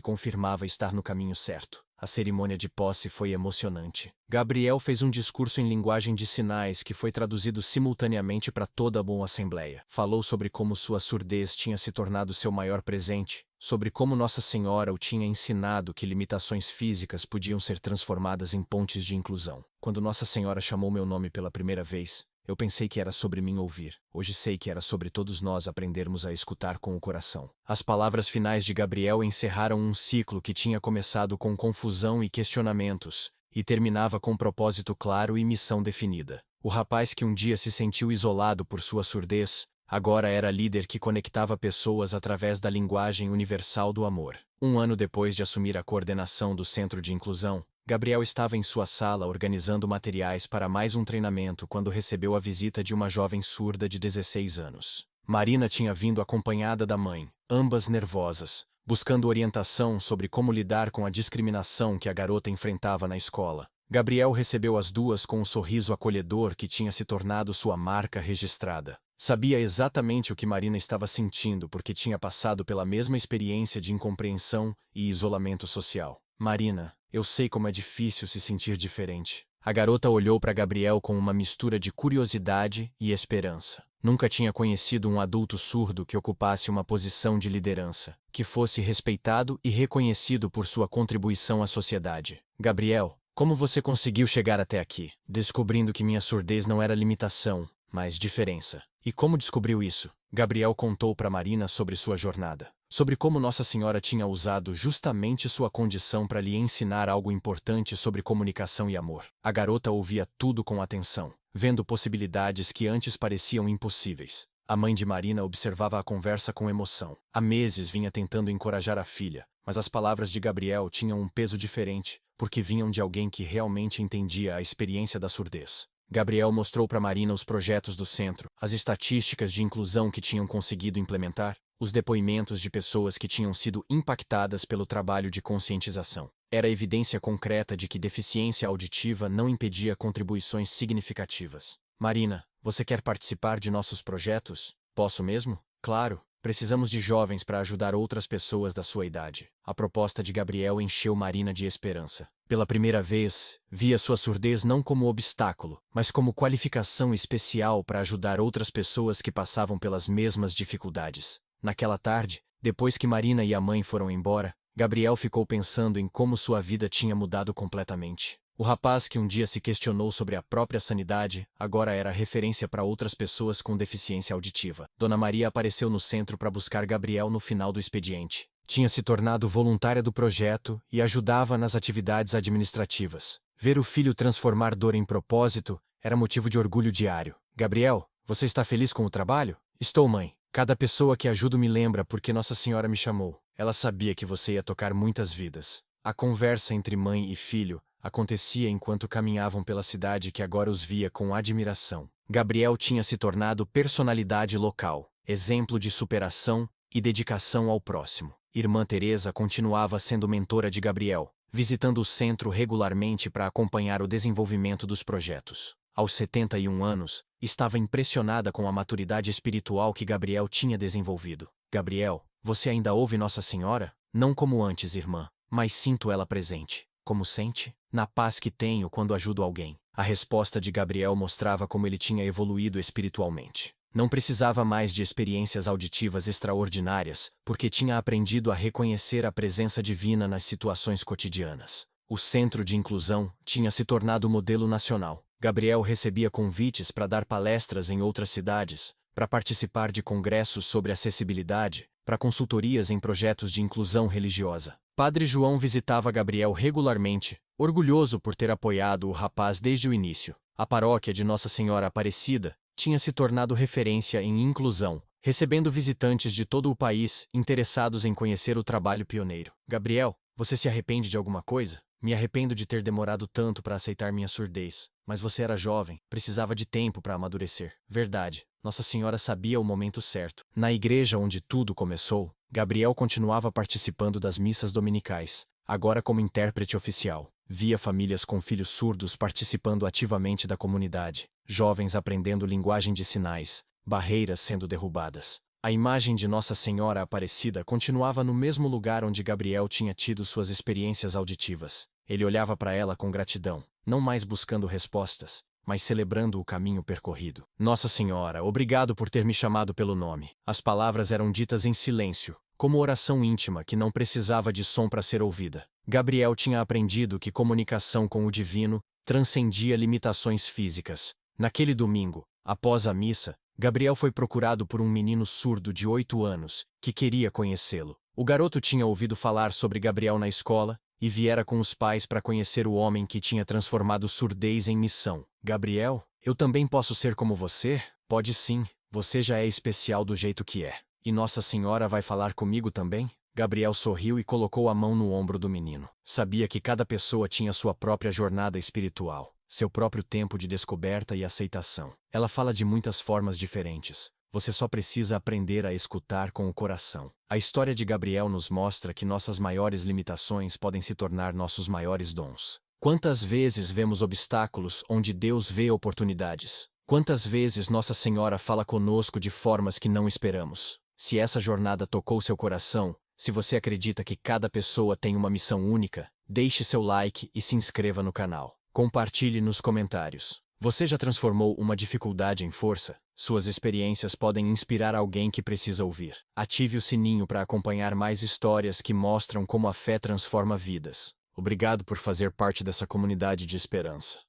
confirmava estar no caminho certo. A cerimônia de posse foi emocionante. Gabriel fez um discurso em linguagem de sinais que foi traduzido simultaneamente para toda a boa assembleia. Falou sobre como sua surdez tinha se tornado seu maior presente, sobre como Nossa Senhora o tinha ensinado que limitações físicas podiam ser transformadas em pontes de inclusão. Quando Nossa Senhora chamou meu nome pela primeira vez, eu pensei que era sobre mim ouvir. Hoje sei que era sobre todos nós aprendermos a escutar com o coração. As palavras finais de Gabriel encerraram um ciclo que tinha começado com confusão e questionamentos, e terminava com propósito claro e missão definida. O rapaz que um dia se sentiu isolado por sua surdez, agora era líder que conectava pessoas através da linguagem universal do amor. Um ano depois de assumir a coordenação do Centro de Inclusão, Gabriel estava em sua sala organizando materiais para mais um treinamento quando recebeu a visita de uma jovem surda de 16 anos. Marina tinha vindo acompanhada da mãe, ambas nervosas, buscando orientação sobre como lidar com a discriminação que a garota enfrentava na escola. Gabriel recebeu as duas com um sorriso acolhedor que tinha se tornado sua marca registrada. Sabia exatamente o que Marina estava sentindo porque tinha passado pela mesma experiência de incompreensão e isolamento social. Marina, eu sei como é difícil se sentir diferente. A garota olhou para Gabriel com uma mistura de curiosidade e esperança. Nunca tinha conhecido um adulto surdo que ocupasse uma posição de liderança, que fosse respeitado e reconhecido por sua contribuição à sociedade. Gabriel, como você conseguiu chegar até aqui? Descobrindo que minha surdez não era limitação, mas diferença. E como descobriu isso? Gabriel contou para Marina sobre sua jornada. Sobre como Nossa Senhora tinha usado justamente sua condição para lhe ensinar algo importante sobre comunicação e amor. A garota ouvia tudo com atenção, vendo possibilidades que antes pareciam impossíveis. A mãe de Marina observava a conversa com emoção. Há meses vinha tentando encorajar a filha, mas as palavras de Gabriel tinham um peso diferente, porque vinham de alguém que realmente entendia a experiência da surdez. Gabriel mostrou para Marina os projetos do centro, as estatísticas de inclusão que tinham conseguido implementar, os depoimentos de pessoas que tinham sido impactadas pelo trabalho de conscientização. Era evidência concreta de que deficiência auditiva não impedia contribuições significativas. Marina, você quer participar de nossos projetos? Posso mesmo? Claro. Precisamos de jovens para ajudar outras pessoas da sua idade. A proposta de Gabriel encheu Marina de esperança. Pela primeira vez, via sua surdez não como obstáculo, mas como qualificação especial para ajudar outras pessoas que passavam pelas mesmas dificuldades. Naquela tarde, depois que Marina e a mãe foram embora, Gabriel ficou pensando em como sua vida tinha mudado completamente. O rapaz que um dia se questionou sobre a própria sanidade, agora era referência para outras pessoas com deficiência auditiva. Dona Maria apareceu no centro para buscar Gabriel no final do expediente. Tinha se tornado voluntária do projeto e ajudava nas atividades administrativas. Ver o filho transformar dor em propósito era motivo de orgulho diário. Gabriel, você está feliz com o trabalho? Estou, mãe. Cada pessoa que ajudo me lembra porque Nossa Senhora me chamou. Ela sabia que você ia tocar muitas vidas. A conversa entre mãe e filho acontecia enquanto caminhavam pela cidade que agora os via com admiração. Gabriel tinha se tornado personalidade local, exemplo de superação e dedicação ao próximo. Irmã Teresa continuava sendo mentora de Gabriel, visitando o centro regularmente para acompanhar o desenvolvimento dos projetos. Aos 71 anos, estava impressionada com a maturidade espiritual que Gabriel tinha desenvolvido. Gabriel, você ainda ouve Nossa Senhora? Não como antes, irmã, mas sinto ela presente. Como sente? Na paz que tenho quando ajudo alguém. A resposta de Gabriel mostrava como ele tinha evoluído espiritualmente. Não precisava mais de experiências auditivas extraordinárias, porque tinha aprendido a reconhecer a presença divina nas situações cotidianas. O Centro de Inclusão tinha se tornado modelo nacional. Gabriel recebia convites para dar palestras em outras cidades, para participar de congressos sobre acessibilidade, para consultorias em projetos de inclusão religiosa. Padre João visitava Gabriel regularmente, orgulhoso por ter apoiado o rapaz desde o início. A paróquia de Nossa Senhora Aparecida tinha se tornado referência em inclusão, recebendo visitantes de todo o país interessados em conhecer o trabalho pioneiro. Gabriel, você se arrepende de alguma coisa? Me arrependo de ter demorado tanto para aceitar minha surdez. Mas você era jovem, precisava de tempo para amadurecer. Verdade, Nossa Senhora sabia o momento certo. Na igreja onde tudo começou, Gabriel continuava participando das missas dominicais, agora como intérprete oficial. Via famílias com filhos surdos participando ativamente da comunidade, jovens aprendendo linguagem de sinais, barreiras sendo derrubadas. A imagem de Nossa Senhora Aparecida continuava no mesmo lugar onde Gabriel tinha tido suas experiências auditivas. Ele olhava para ela com gratidão, não mais buscando respostas, mas celebrando o caminho percorrido. Nossa Senhora, obrigado por ter me chamado pelo nome. As palavras eram ditas em silêncio, como oração íntima que não precisava de som para ser ouvida. Gabriel tinha aprendido que comunicação com o divino transcendia limitações físicas. Naquele domingo, após a missa, Gabriel foi procurado por um menino surdo de 8 anos, que queria conhecê-lo. O garoto tinha ouvido falar sobre Gabriel na escola e viera com os pais para conhecer o homem que tinha transformado surdez em missão. Gabriel, eu também posso ser como você? Pode sim, você já é especial do jeito que é. E Nossa Senhora vai falar comigo também? Gabriel sorriu e colocou a mão no ombro do menino. Sabia que cada pessoa tinha sua própria jornada espiritual, seu próprio tempo de descoberta e aceitação. Ela fala de muitas formas diferentes. Você só precisa aprender a escutar com o coração. A história de Gabriel nos mostra que nossas maiores limitações podem se tornar nossos maiores dons. Quantas vezes vemos obstáculos onde Deus vê oportunidades? Quantas vezes Nossa Senhora fala conosco de formas que não esperamos? Se essa jornada tocou seu coração, se você acredita que cada pessoa tem uma missão única, deixe seu like e se inscreva no canal. Compartilhe nos comentários. Você já transformou uma dificuldade em força? Suas experiências podem inspirar alguém que precisa ouvir. Ative o sininho para acompanhar mais histórias que mostram como a fé transforma vidas. Obrigado por fazer parte dessa comunidade de esperança.